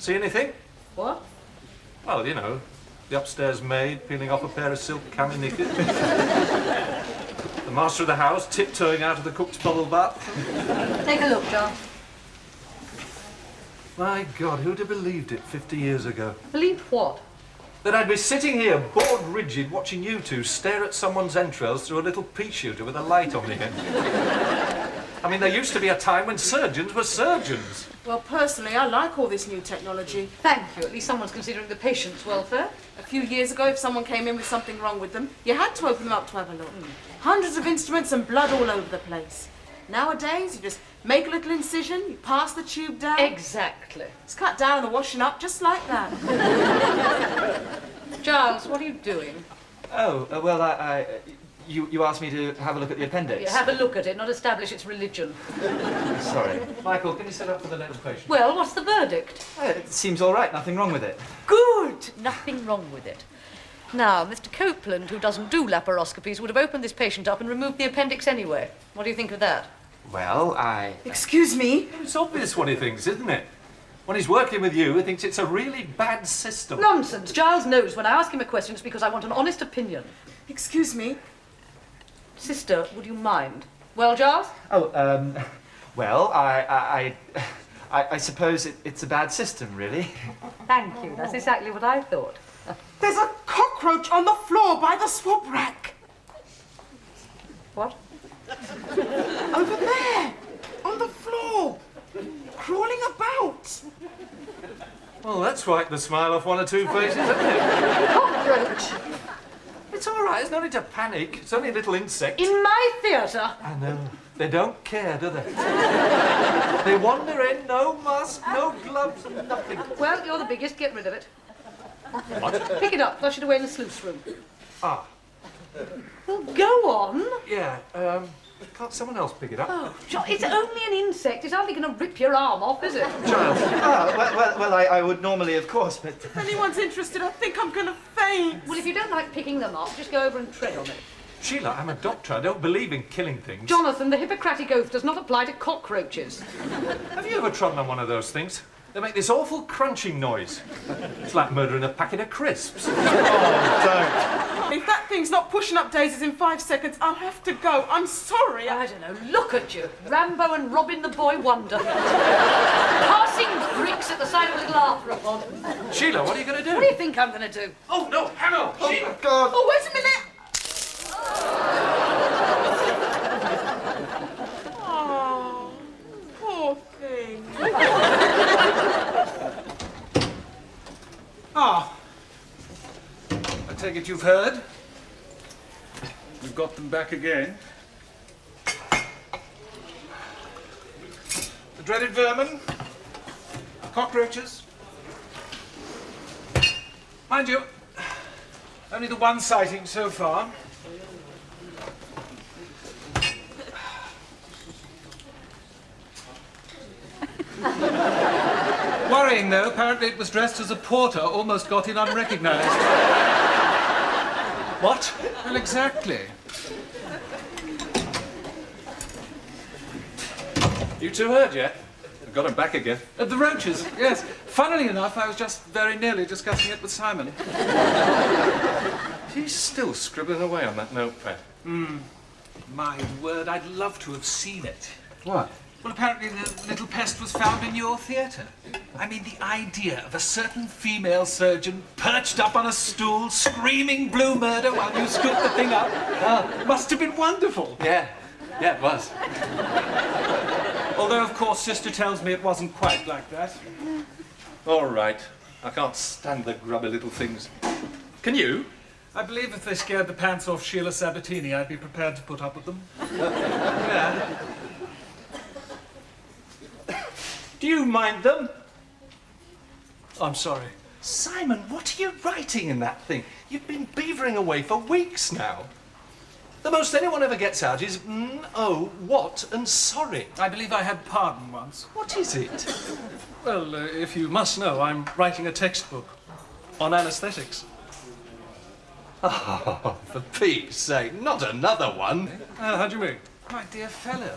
See anything? What? Well, you know, the upstairs maid peeling off a pair of silk cami knickers. The master of the house tiptoeing out of the cook's bubble bath. Take a look, John. My God, who'd have believed it 50 years ago? Believed what? That I'd be sitting here, bored rigid, watching you two stare at someone's entrails through a little pea shooter with a light on the end. I mean, there used to be a time when surgeons were surgeons. Well, personally, I like all this new technology. Thank you. At least someone's considering the patient's welfare. A few years ago, if someone came in with something wrong with them, you had to open them up to have a look. Hundreds of instruments and blood all over the place. Nowadays, you just make a little incision, you pass the tube down. Exactly. It's cut down on the washing up just like that. Giles, what are you doing? Oh, well, you asked me to have a look at the appendix. You have a look at it, not establish its religion. Sorry. Michael, can you set up for the next patient? Well, what's the verdict? It seems all right, nothing wrong with it. Good! Nothing wrong with it. Now, Mr. Copeland, who doesn't do laparoscopies, would have opened this patient up and removed the appendix anyway. What do you think of that? Well, Excuse me? It's obvious what he thinks, isn't it? When he's working with you, he thinks it's a really bad system. Nonsense! Giles knows when I ask him a question, it's because I want an honest opinion. Excuse me? Sister, would you mind? Well, Giles? Oh, well, I suppose it's a bad system, really. Thank you. That's exactly what I thought. There's a cockroach on the floor by the swab rack. What? Over there, on the floor, crawling about. Well, that's wiped the smile off one or two faces, hasn't it? Cockroach! It's all right, there's no need to panic. It's only a little insect. In my theatre! I know. They don't care, do they? They wander in, no mask, no gloves, nothing. Well, you're the biggest. Get rid of it. What? Pick it up. Flush it away in the sluice room. Ah, Well, go on. yeah, can't someone else pick it up? Oh, it's only an insect. It's hardly going to rip your arm off, is it? Giles. Well, I would normally, of course, but... If anyone's interested, I think I'm going to faint. Well, if you don't like picking them up, just go over and tread on it. Sheila, I'm a doctor. I don't believe in killing things. Jonathan, the Hippocratic Oath does not apply to cockroaches. Have you ever trodden on one of those things? They make this awful crunching noise. It's like murdering a packet of crisps. Oh, don't. If that thing's not pushing up daisies in 5 seconds, I'll have to go. I'm sorry. I don't know. Look at you. Rambo and Robin the Boy Wonder. Passing bricks at the side of a little arthropod. Sheila, what are you going to do? What do you think I'm going to do? Oh, no, hang on. Sheila. God. Oh, wait a minute. Oh, poor thing. Ah, I take it you've heard? We've got them back again. The dreaded vermin, cockroaches. Mind you, only the one sighting so far. Worrying though, apparently it was dressed as a porter, almost got in unrecognised. What? Well, exactly. You two heard yet? I've got him back again. The roaches, yes. Funnily enough, I was just very nearly discussing it with Simon. He's still scribbling away on that notepad. My word, I'd love to have seen it. What? Well, apparently the little pest was found in your theatre. I mean, the idea of a certain female surgeon perched up on a stool, screaming blue murder while you scooped the thing up, must have been wonderful. Yeah, it was. Although, of course, Sister tells me it wasn't quite like that. All right. I can't stand the grubby little things. Can you? I believe if they scared the pants off Sheila Sabatini, I'd be prepared to put up with them. Yeah. Do you mind them? I'm sorry. Simon, what are you writing in that thing? You've been beavering away for weeks now. The most anyone ever gets out is oh, what, and sorry. I believe I had pardon once. What is it? Well, if you must know, I'm writing a textbook on anaesthetics. Oh, for Pete's sake, not another one. How do you mean? My dear fellow,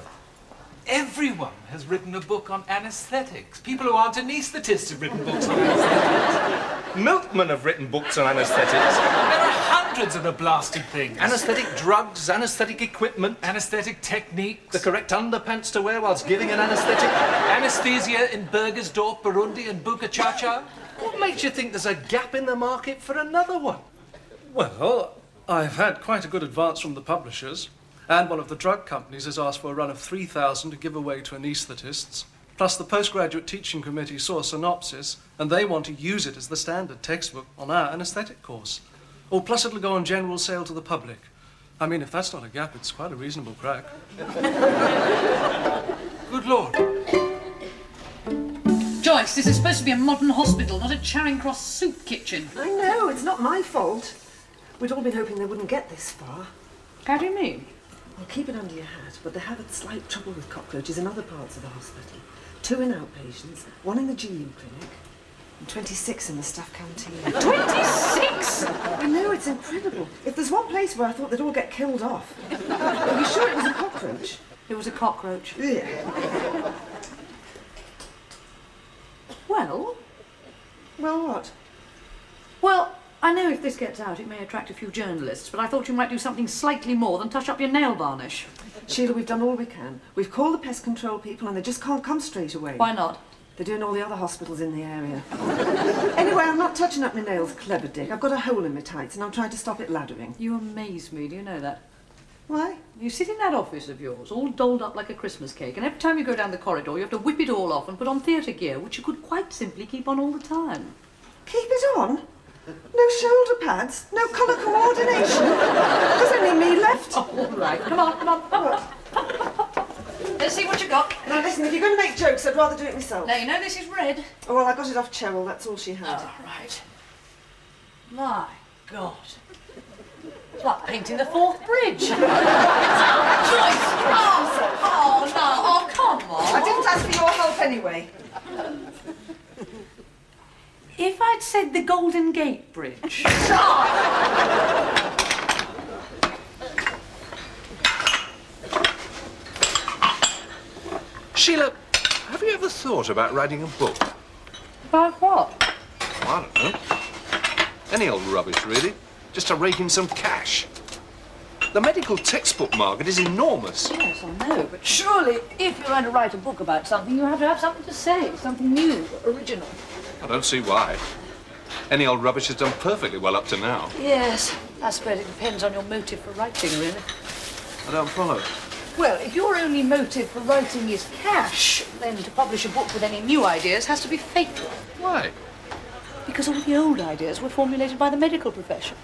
Everyone has written a book on anaesthetics. People who aren't anaesthetists have written books on anaesthetics. Milkmen have written books on anaesthetics. There are hundreds of the blasted things. Anaesthetic drugs, anaesthetic equipment, Anaesthetic techniques. the correct underpants to wear whilst giving an anaesthetic. Anesthesia in Burgersdorf, Burundi and Buka Cha-Cha. What makes you think there's a gap in the market for another one? Well, I've had quite a good advance from the publishers, and one of the drug companies has asked for a run of 3,000 to give away to anaesthetists. Plus, the postgraduate teaching committee saw a synopsis, and they want to use it as the standard textbook on our anaesthetic course. Oh, plus it'll go on general sale to the public. I mean, if that's not a gap, it's quite a reasonable crack. Good Lord. Joyce, this is supposed to be a modern hospital, not a Charing Cross soup kitchen. I know, it's not my fault. We'd all been hoping they wouldn't get this far. How do you mean? Well, keep it under your hat, but they have had slight trouble with cockroaches in other parts of the hospital. 2 in outpatients, 1 in the GU clinic, and 26 in the staff canteen. 26? I know, it's incredible. If there's one place where I thought they'd all get killed off. Are you sure it was a cockroach? It was a cockroach. Yeah. Well, Well, what? well, I know if this gets out, it may attract a few journalists, but I thought you might do something slightly more than touch up your nail varnish. Sheila, we've done all we can. We've called the pest control people and they just can't come straight away. Why not? They're doing all the other hospitals in the area. Anyway, I'm not touching up my nails, clever Dick. I've got a hole in my tights and I'm trying to stop it laddering. You amaze me, do you know that? Why? You sit in that office of yours, all dolled up like a Christmas cake, and every time you go down the corridor, you have to whip it all off and put on theatre gear, which you could quite simply keep on all the time. Keep it on? No shoulder pads? No colour coordination? There's only me left. All right, come on, come on. Let's see what you got. Now listen, if you're going to make jokes, I'd rather do it myself. Now, you know this is red. Oh, well, I got it off Cheryl, that's all she had. All right. My God. It's like painting the Forth Bridge. Joyce! Oh, no. Oh, come on. I didn't ask for your help anyway. If I'd said the Golden Gate Bridge. Sheila, have you ever thought about writing a book? About what? I don't know. Any old rubbish, really. Just to rake in some cash. The medical textbook market is enormous. Yes, I know, but surely if you're going to write a book about something, you have to have something to say, something new, original. I don't see why. Any old rubbish has done perfectly well up to now. Yes, I suppose it depends on your motive for writing, really. I don't follow. Well, if your only motive for writing is cash, then to publish a book with any new ideas has to be fatal. Why? Because all the old ideas were formulated by the medical profession.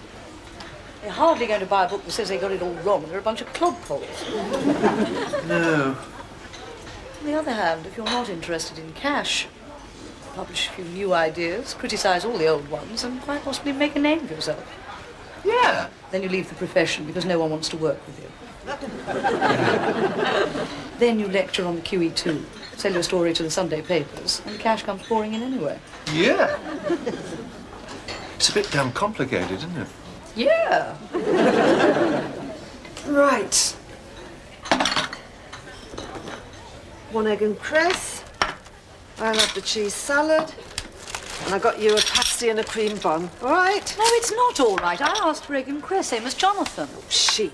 They're hardly going to buy a book that says they got it all wrong. They're a bunch of clodpoles. No. On the other hand, if you're not interested in cash, publish a few new ideas, criticise all the old ones, and quite possibly make a name for yourself. Yeah. Then you leave the profession because no one wants to work with you. Then you lecture on the QE2, sell your story to the Sunday papers, and cash comes pouring in anyway. Yeah. It's a bit damn complicated, isn't it? Yeah. Right. 1 egg and cress. I'll have the cheese salad. And I got you a pasty and a cream bun. All right? No, it's not all right. I asked for egg and cress, same as Jonathan. Sheila,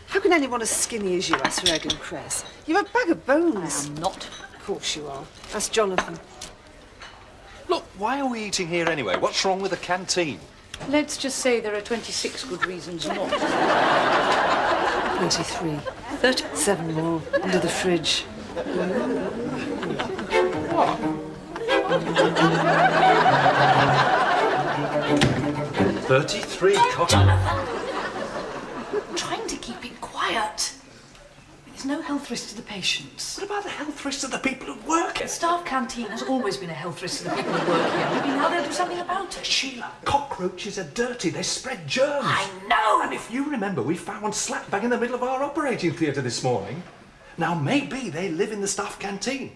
how can anyone as skinny as you ask for egg and cress? You're a bag of bones. I am not. Of course you are. That's Jonathan. Look, why are we eating here anyway? What's wrong with the canteen? Let's just say there are 26 good reasons not. 23. 37 more under the fridge. 33 Trying to keep it quiet. There's no health risk to the patients. What about the health risks of the people who work The here? staff canteen has always been a health risk to the people who work here. Maybe now they'll do something about it. Sheila, cockroaches are dirty. They spread germs. I know. And if you remember, we found one slap bang in the middle of our operating theatre this morning. Now, maybe they live in the staff canteen.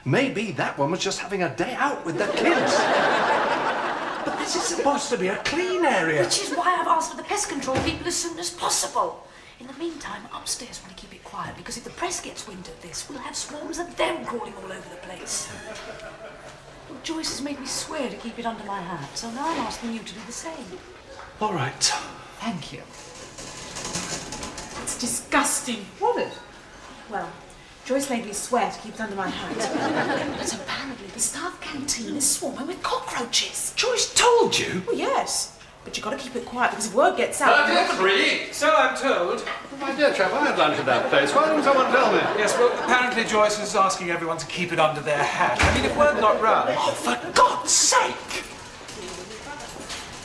Maybe that one was just having a day out with their kids. But this is supposed to be a clean area. Which is why I've asked for the pest control people as soon as possible. In the meantime, upstairs want to keep it quiet, because if the press gets wind of this, we'll have swarms of them crawling all over the place. Well, Joyce has made me swear to keep it under my hat, so now I'm asking you to do the same. All right. Thank you. It's disgusting. What is? Well, Joyce made me swear to keep it under my hat. But apparently the staff canteen is swarming with cockroaches. Joyce told you? Well, yes. But you've got to keep it quiet because if word gets out... 33! So I'm told. My dear chap, I had lunch at that place. Why didn't someone tell me? Yes, well, apparently Joyce is asking everyone to keep it under their hat. I mean, if word got round... Oh, for God's sake!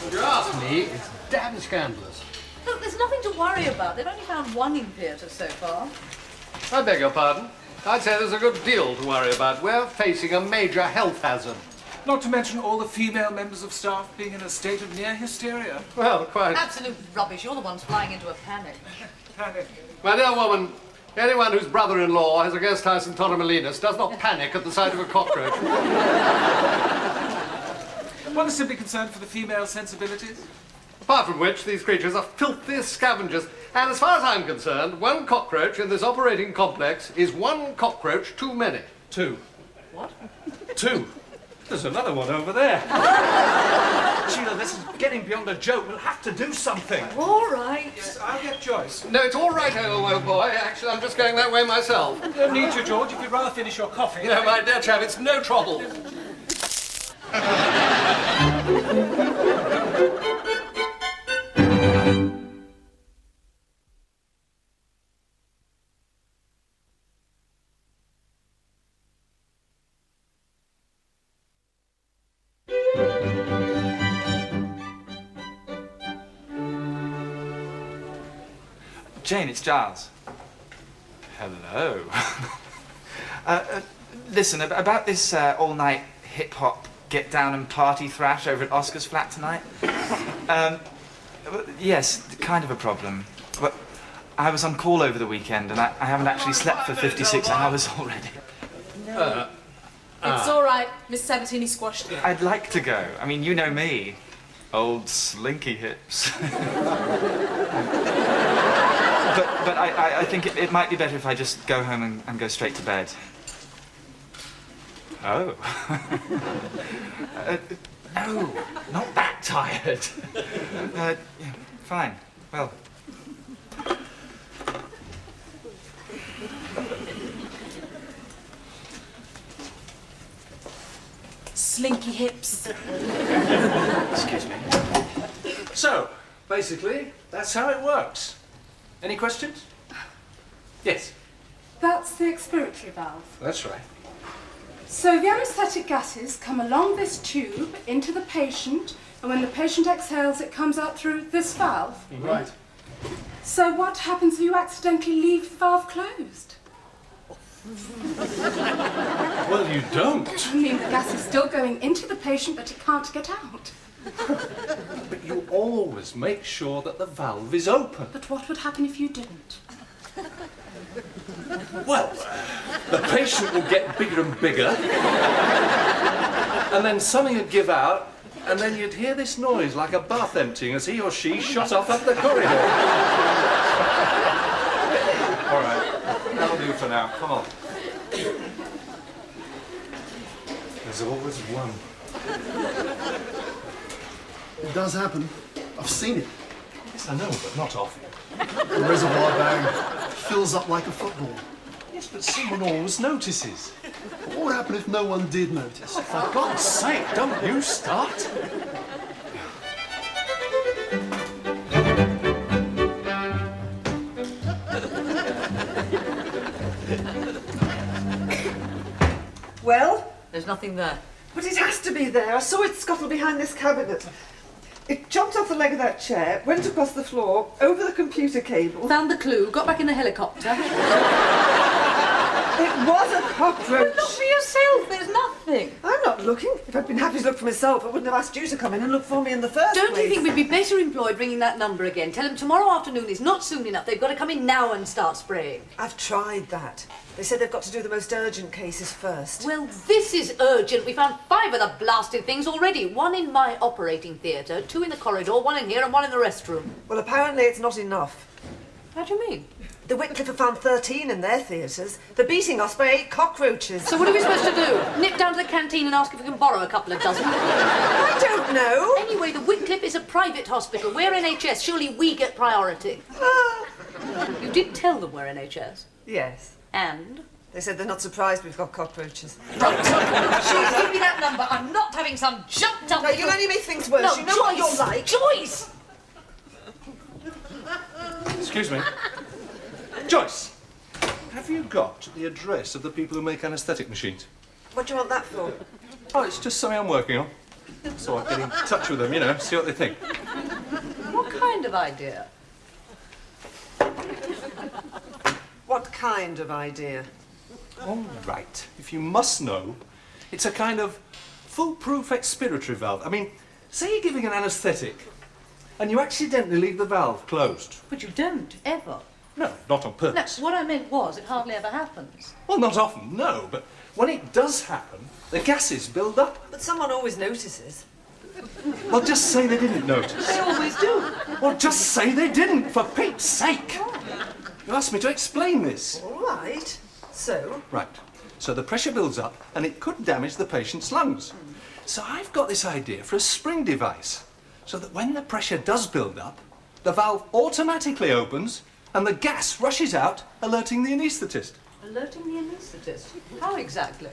If you ask me, it's damn scandalous. Look, there's nothing to worry about. They've only found one in theatre so far. I beg your pardon. I'd say there's a good deal to worry about. We're facing a major health hazard. Not to mention all the female members of staff being in a state of near hysteria. Well, quite. Absolute rubbish. You're the ones flying into a panic. Panic. My dear woman, anyone whose brother-in-law has a guest house in Torremolinos does not panic at the sight of a cockroach. One is simply concerned for the female sensibilities. Apart from which, these creatures are filthy scavengers. And as far as I'm concerned, one cockroach in this operating complex is one cockroach too many. 2. What? 2. There's another one over there. Sheila, this is getting beyond a joke. We'll have to do something. All right. Yes, I'll get Joyce. No, it's all right, old boy. Actually, I'm just going that way myself. No need to, George. If you'd rather finish your coffee... No, my dear chap, it's no trouble. Jane, it's Giles. Hello. Listen, about this all-night hip-hop get-down and party thrash over at Oscar's flat tonight. Yes, kind of a problem. But I was on call over the weekend and I haven't actually slept for 56 hours already. It's all right. Miss Sabatini squashed it. I'd like to go. I mean, you know me. Old slinky hips. But I think it might be better if I just go home and go straight to bed. Oh. No, not that tired. Yeah, fine. Well. Slinky hips. Excuse me. So, basically, that's how it works. Any questions? Yes. That's the expiratory valve. That's right. So the anaesthetic gases come along this tube into the patient, and when the patient exhales, it comes out through this valve. Right. So what happens if you accidentally leave the valve closed? Well, you don't. I mean, the gas is still going into the patient, but it can't get out. But you always make sure that the valve is open. But what would happen if you didn't? Well, the patient will get bigger and bigger, and then something would give out, and then you'd hear this noise like a bath emptying as he or she shot off up the corridor. All right, that'll do for now. Come on. There's always one. It does happen. I've seen it. Yes, I know, but not often. The reservoir bag fills up like a football. Yes, but someone always notices. What would happen if no one did notice? For God's sake, don't you start. Well? There's nothing there. But it has to be there. I saw it scuttle behind this cabinet. It jumped off the leg of that chair, went across the floor, over the computer cable. Found the clue, got back in the helicopter. It was a cockroach. Look for yourself, there's nothing. I'm not looking. If I'd been happy to look for myself, I wouldn't have asked you to come in and look for me in the first Don't place. you think we'd be better employed ringing that number again? Tell them tomorrow afternoon is not soon enough. They've got to come in now and start spraying. I've tried that. They said they've got to do the most urgent cases first. Well, this is urgent. We found 5 of the blasted things already. 1 in my operating theatre, 2 in the corridor, 1 in here and 1 in the restroom. Well, apparently it's not enough. How do you mean? The Wycliffe have found 13 in their theatres. They're beating us by 8 cockroaches. So what are we supposed to do? Nip down to the canteen and ask if we can borrow a couple of dozen? I don't know. Anyway, the Wycliffe is a private hospital. We're NHS. Surely we get priority. You did tell them we're NHS? Yes. And? They said they're not surprised we've got cockroaches. Right. Joyce, give me that number. I'm not having some jumped up... No, you'll only make things worse. No, you know Joyce, what you're like. Joyce! Excuse me. Joyce, have you got the address of the people who make anaesthetic machines? What do you want that for? Oh, it's just something I'm working on. So I get in touch with them, you know, see what they think. What kind of idea? What kind of idea? All right. If you must know, it's a kind of foolproof expiratory valve. I mean, say you're giving an anaesthetic and you accidentally leave the valve closed. But you don't, ever. No, not on No, purpose. what I meant was it hardly ever happens. Well, not often, no, but when it does happen, the gases build up. But someone always notices. Well, just say they didn't notice. They always do. Well, just say they didn't, for Pete's sake. You asked me to explain this. All right. So? Right. So the pressure builds up and it could damage the patient's lungs. So I've got this idea for a spring device so that when the pressure does build up, the valve automatically opens and the gas rushes out, alerting the anaesthetist. Alerting the anaesthetist? How exactly?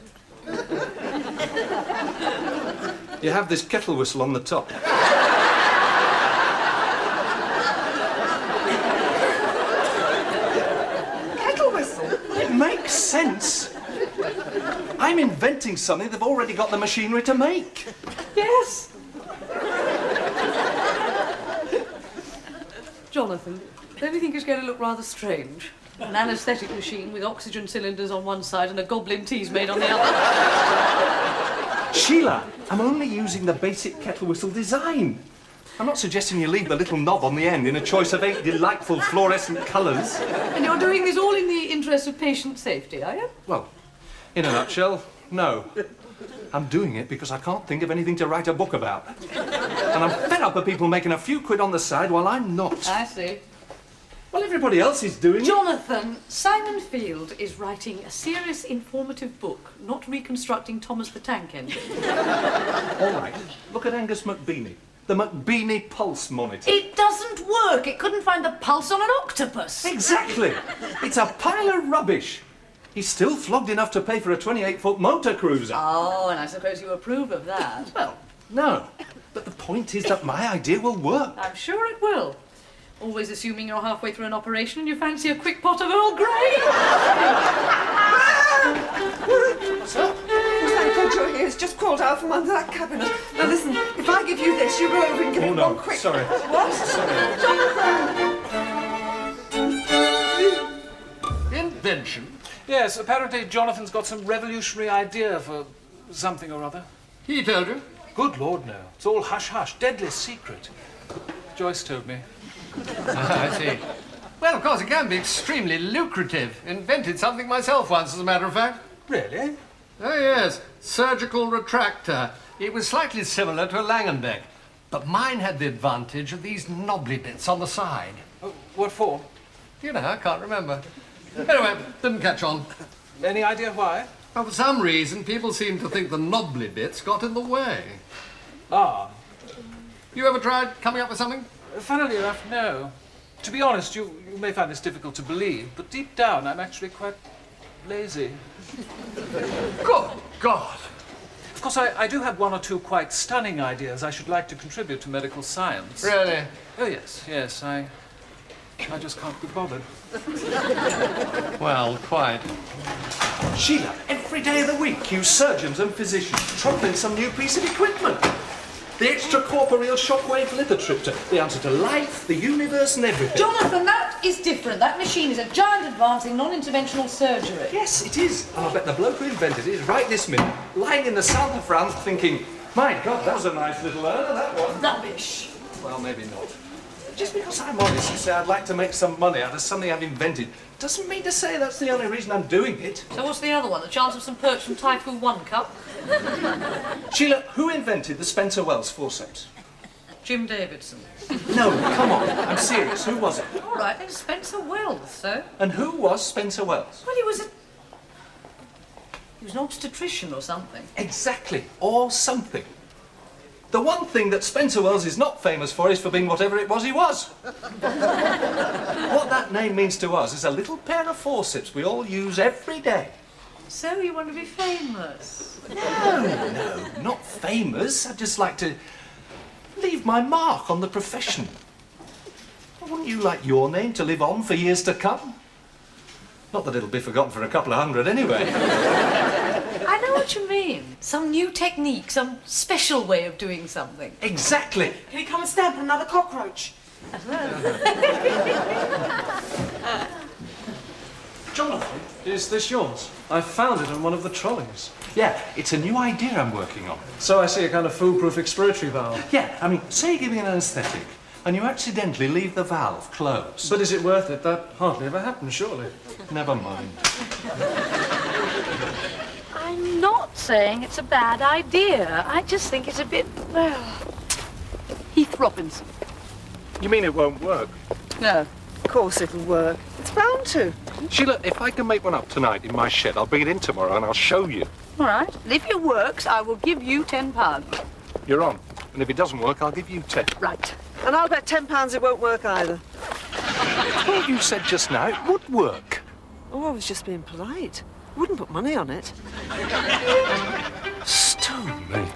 You have this kettle whistle on the top. Kettle whistle? It makes sense. I'm inventing something they've already got the machinery to make. Yes. Jonathan, don't you think it's going to look rather strange? An anaesthetic machine with oxygen cylinders on one side and a goblin tease made on the other. Sheila, I'm only using the basic kettle whistle design. I'm not suggesting you leave the little knob on the end in a choice of 8 delightful fluorescent colours. And you're doing this all in the interest of patient safety, are you? Well, in a nutshell, no. I'm doing it because I can't think of anything to write a book about. And I'm fed up of people making a few quid on the side while I'm not. I see. Well, everybody else is doing it. Jonathan, Simon Field is writing a serious, informative book, not reconstructing Thomas the Tank Engine. All right, look at Angus McBeanie. The McBeanie Pulse Monitor. It doesn't work. It couldn't find the pulse on an octopus. Exactly. It's a pile of rubbish. He's still flogged enough to pay for a 28-foot motor cruiser. Oh, and I suppose you approve of that. Well, no. But the point is that my idea will work. I'm sure it will. Always assuming you're halfway through an operation and you fancy a quick pot of Earl Grey. What's up? Thank God you're here. It's just crawled out from under that cabinet. Now listen, if I give you this, you go over and give it one quick... Sorry. What? Sorry. Jonathan! Invention? Yes, apparently Jonathan's got some revolutionary idea for something or other. He told you? Good Lord, no. It's all hush-hush, deadly secret. Joyce told me. I see. Well, of course, it can be extremely lucrative. Invented something myself once, as a matter of fact. Really? Oh, yes. Surgical retractor. It was slightly similar to a Langenbeck. But mine had the advantage of these knobbly bits on the side. Oh, what for? You know, I can't remember. Anyway, didn't catch on. Any idea why? Well, for some reason, people seem to think the knobbly bits got in the way. Ah. You ever tried coming up with something? Funnily enough, no. To be honest, you may find this difficult to believe, but deep down I'm actually quite lazy. Good God! Of course, I do have one or two quite stunning ideas I should like to contribute to medical science. Really? Oh, yes, I just can't be bothered. Well, quite. Sheila, every day of the week, you surgeons and physicians trump in some new piece of equipment. The extracorporeal shockwave lithotripter, the answer to life, the universe and everything. Jonathan, that is different. That machine is a giant advance in non-interventional surgery. Yes, it is. And I bet the bloke who invented it is right this minute, lying in the south of France thinking, my God, that was a nice little earner, that one. Rubbish. Well, maybe not. Just because I'm honest and say I'd like to make some money out of something I've invented doesn't mean to say that's the only reason I'm doing it. So what's the other one? The chance of some perch from Typhoon 1 Cup? Sheila, who invented the Spencer Wells forceps? Jim Davidson. No, come on. I'm serious. Who was it? All right, then Spencer Wells, sir. And who was Spencer Wells? Well, he was an obstetrician or something. Exactly. Or something. The one thing that Spencer Wells is not famous for is for being whatever it was he was. What that name means to us is a little pair of forceps we all use every day. So you want to be famous? No, not famous. I'd just like to leave my mark on the profession. Wouldn't you like your name to live on for years to come? Not that it'll be forgotten for a couple of hundred anyway. I know what you mean. Some new technique, some special way of doing something. Exactly. Can you come and stamp on another cockroach? Jonathan, is this yours? I found it in one of the trolleys. Yeah, it's a new idea I'm working on. So I see a kind of foolproof expiratory valve. Yeah, I mean, say you're giving an anaesthetic and you accidentally leave the valve closed. But is it worth it? That hardly ever happens, surely. Never mind. I'm not saying it's a bad idea. I just think it's a bit, well, Heath Robinson. You mean it won't work? No. Of course it'll work. It's bound to. Sheila, if I can make one up tonight in my shed, I'll bring it in tomorrow and I'll show you. All right. And if it works, I will give you £10. You're on. And if it doesn't work, I'll give you 10. Right. And I'll bet £10 it won't work either. Well, you said just now it would work. Oh, I was just being polite. Wouldn't put money on it. Stone me.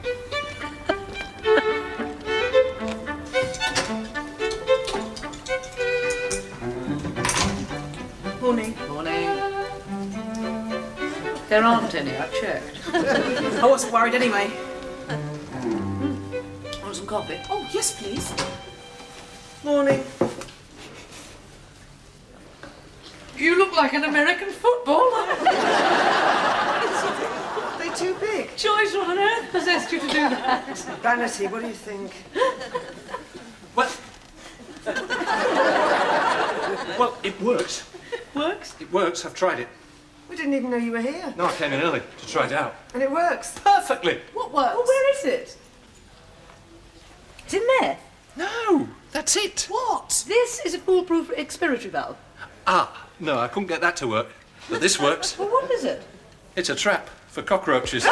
Morning. Morning. There aren't any, I checked. I wasn't worried anyway. Want some coffee? Oh, yes, please. Morning. You look like an American footballer. They're too big. Joyce, what on earth possessed you to do that? Vanity, what do you think? Well, well, it works. Works? It works. I've tried it. We didn't even know you were here. No, I came in early to try it out. And it works. Perfectly. What works? Well, where is it? It's in there. No, that's it. What? This is a foolproof expiratory valve. Ah, no, I couldn't get that to work. But this works. Well, what is it? It's a trap for cockroaches.